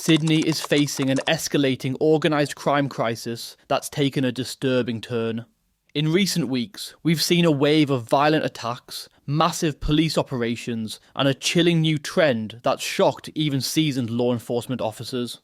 Sydney is facing an escalating organised crime crisis that's taken a disturbing turn. In recent weeks, we've seen a wave of violent attacks, massive police operations, and a chilling new trend that's shocked even seasoned law enforcement officers.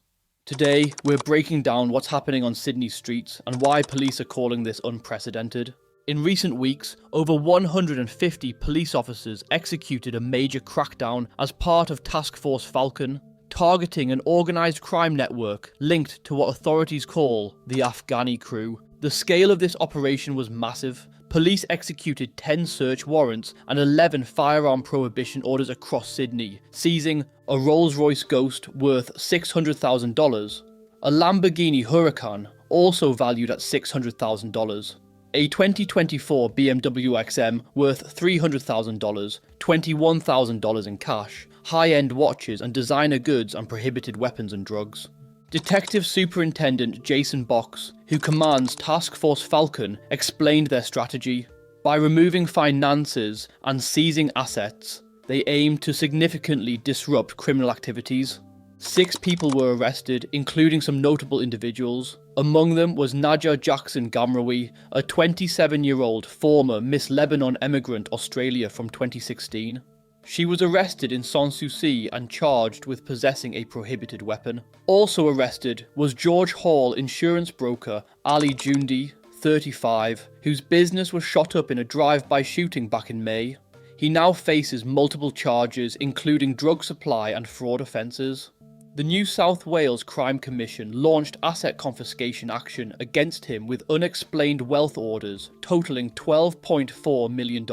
Today, we're breaking down what's happening on Sydney's streets and why police are calling this unprecedented. In recent weeks, over 150 police officers executed a major crackdown as part of Taskforce Falcon, targeting an organised crime network linked to what authorities call the Afghani Crew. The scale of this operation was massive. Police executed 10 search warrants and 11 firearm prohibition orders across Sydney, seizing a Rolls-Royce Ghost worth $600,000, a Lamborghini Huracan also valued at $600,000, a 2024 BMW XM worth $300,000, $21,000 in cash, high-end watches and designer goods, and prohibited weapons and drugs. Detective Superintendent Jason Box, who commands Taskforce Falcon, explained their strategy. By removing finances and seizing assets, they aimed to significantly disrupt criminal activities. 6 people were arrested, including some notable individuals. Among them was Najah Jackson Gamrawi, a 27-year-old former Miss Lebanon emigrant Australia from 2016. She was arrested in Sanssouci and charged with possessing a prohibited weapon. Also arrested was George Hall insurance broker Ali Jundi, 35, whose business was shot up in a drive-by shooting back in May. He now faces multiple charges, including drug supply and fraud offences. The New South Wales Crime Commission launched asset confiscation action against him with unexplained wealth orders totalling $12.4 million.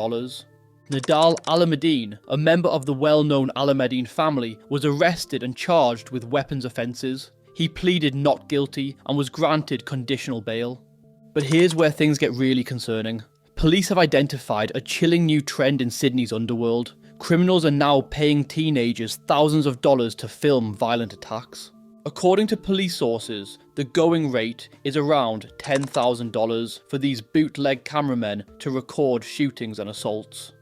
Nadal Alameddine, a member of the well-known Alameddine family, was arrested and charged with weapons offences. He pleaded not guilty and was granted conditional bail. But here's where things get really concerning. Police have identified a chilling new trend in Sydney's underworld. Criminals are now paying teenagers thousands of dollars to film violent attacks. According to police sources, the going rate is around $10,000 for these bootleg cameramen to record shootings and assaults.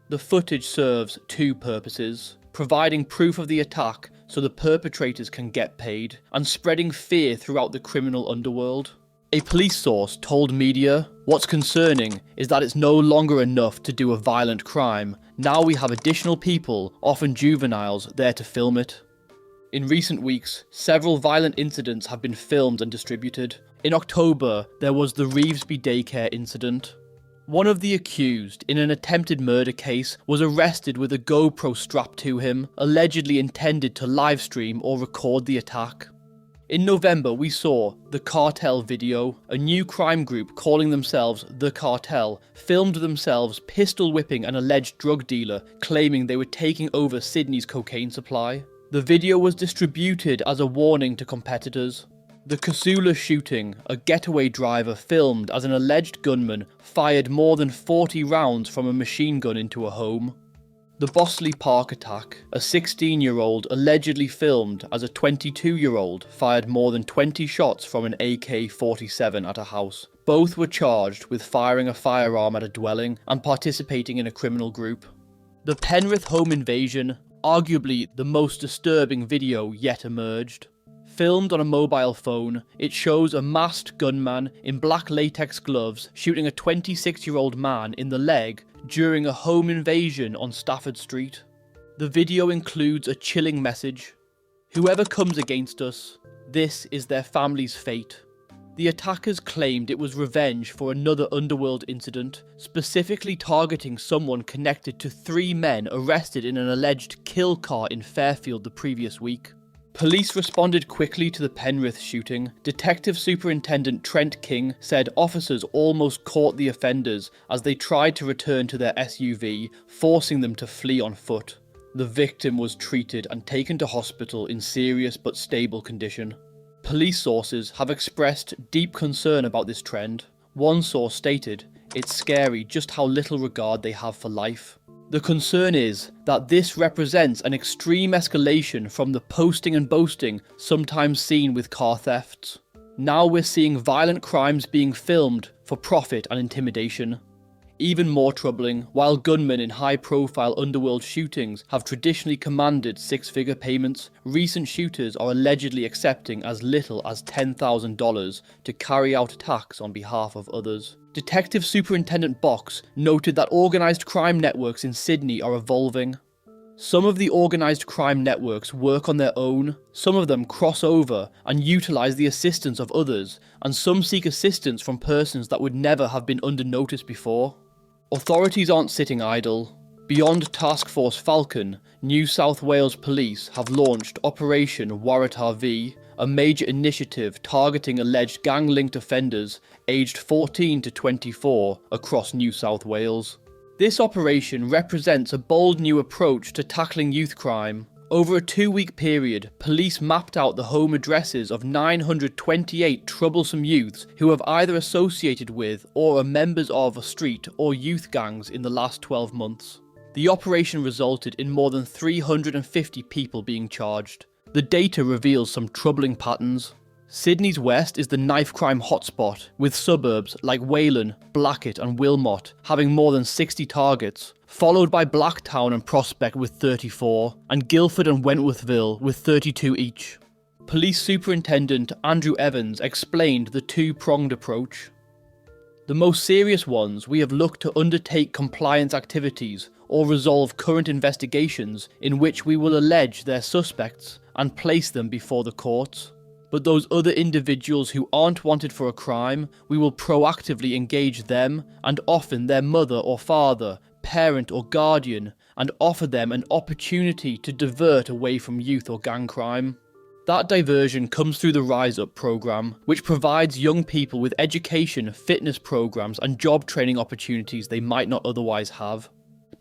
The footage serves 2 purposes: providing proof of the attack so the perpetrators can get paid, and spreading fear throughout the criminal underworld. A police source told media, "What's concerning is that it's no longer enough to do a violent crime. Now we have additional people, often juveniles, there to film it." In recent weeks, several violent incidents have been filmed and distributed. In October, there was the Revesby daycare incident. One of the accused in an attempted murder case was arrested with a GoPro strapped to him, allegedly intended to livestream or record the attack. In November, we saw the Cartel video. A new crime group calling themselves the Cartel filmed themselves pistol whipping an alleged drug dealer, claiming they were taking over Sydney's cocaine supply. The video was distributed as a warning to competitors. The Casula shooting, a getaway driver filmed as an alleged gunman fired more than 40 rounds from a machine gun into a home. The Bossley Park attack, a 16-year-old allegedly filmed as a 22-year-old fired more than 20 shots from an AK-47 at a house. Both were charged with firing a firearm at a dwelling and participating in a criminal group. The Penrith home invasion, arguably the most disturbing video yet emerged. Filmed on a mobile phone, it shows a masked gunman in black latex gloves shooting a 26-year-old man in the leg during a home invasion on Stafford Street. The video includes a chilling message: "Whoever comes against us, this is their family's fate." The attackers claimed it was revenge for another Underworld incident, specifically targeting someone connected to 3 men arrested in an alleged kill car in Fairfield the previous week. Police responded quickly to the Penrith shooting. Detective Superintendent Trent King said officers almost caught the offenders as they tried to return to their SUV, forcing them to flee on foot. The victim was treated and taken to hospital in serious but stable condition. Police sources have expressed deep concern about this trend. One source stated, "It's scary just how little regard they have for life." The concern is that this represents an extreme escalation from the posting and boasting sometimes seen with car thefts. Now we're seeing violent crimes being filmed for profit and intimidation. Even more troubling, while gunmen in high-profile underworld shootings have traditionally commanded six-figure payments, recent shooters are allegedly accepting as little as $10,000 to carry out attacks on behalf of others. Detective Superintendent Box noted that organised crime networks in Sydney are evolving. Some of the organised crime networks work on their own, some of them cross over and utilise the assistance of others, and some seek assistance from persons that would never have been under notice before. Authorities aren't sitting idle. Beyond Taskforce Falcon, New South Wales Police have launched Operation Waratah V, a major initiative targeting alleged gang-linked offenders aged 14 to 24 across New South Wales. This operation represents a bold new approach to tackling youth crime. Over a 2-week period, police mapped out the home addresses of 928 troublesome youths who have either associated with or are members of street or youth gangs in the last 12 months. The operation resulted in more than 350 people being charged. The data reveals some troubling patterns. Sydney's west is the knife crime hotspot, with suburbs like Wayland, Blackett and Wilmot having more than 60 targets, followed by Blacktown and Prospect with 34, and Guildford and Wentworthville with 32 each. Police Superintendent Andrew Evans explained the two-pronged approach. The most serious ones we have looked to undertake compliance activities or resolve current investigations in which we will allege their suspects and place them before the courts. But those other individuals who aren't wanted for a crime, we will proactively engage them and often their mother or father, parent or guardian, and offer them an opportunity to divert away from youth or gang crime. That diversion comes through the Rise Up programme, which provides young people with education, fitness programmes and job training opportunities they might not otherwise have.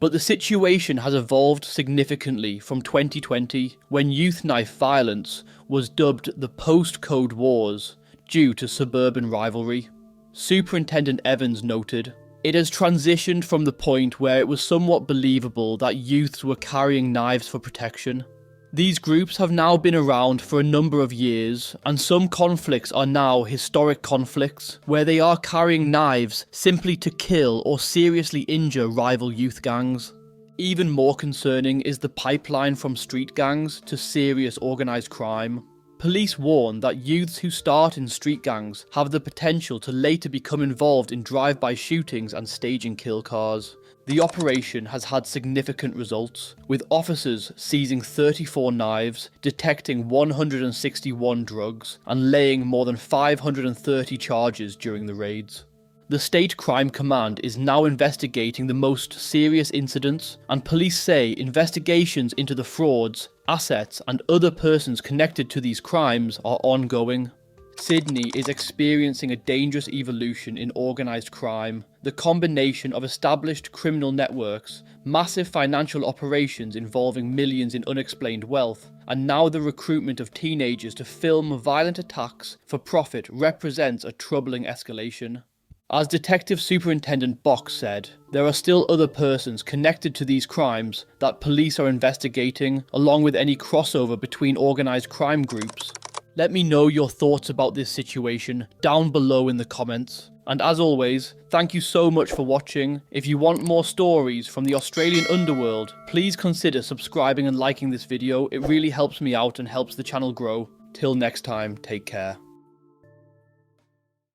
But the situation has evolved significantly from 2020, when youth knife violence was dubbed the post-Code Wars due to suburban rivalry. Superintendent Evans noted, "It has transitioned from the point where it was somewhat believable that youths were carrying knives for protection. These groups have now been around for a number of years, and some conflicts are now historic conflicts, where they are carrying knives simply to kill or seriously injure rival youth gangs. Even more concerning is the pipeline from street gangs to serious organised crime. Police warn that youths who start in street gangs have the potential to later become involved in drive-by shootings and staging kill cars. The operation has had significant results, with officers seizing 34 knives, detecting 161 drugs, and laying more than 530 charges during the raids. The State Crime Command is now investigating the most serious incidents, and police say investigations into the frauds, assets, and other persons connected to these crimes are ongoing. Sydney is experiencing a dangerous evolution in organised crime. The combination of established criminal networks, massive financial operations involving millions in unexplained wealth, and now the recruitment of teenagers to film violent attacks for profit represents a troubling escalation. As Detective Superintendent Box said, there are still other persons connected to these crimes that police are investigating, along with any crossover between organised crime groups. Let me know your thoughts about this situation down below in the comments. And as always, thank you so much for watching. If you want more stories from the Australian underworld, please consider subscribing and liking this video. It really helps me out and helps the channel grow. Till next time, take care.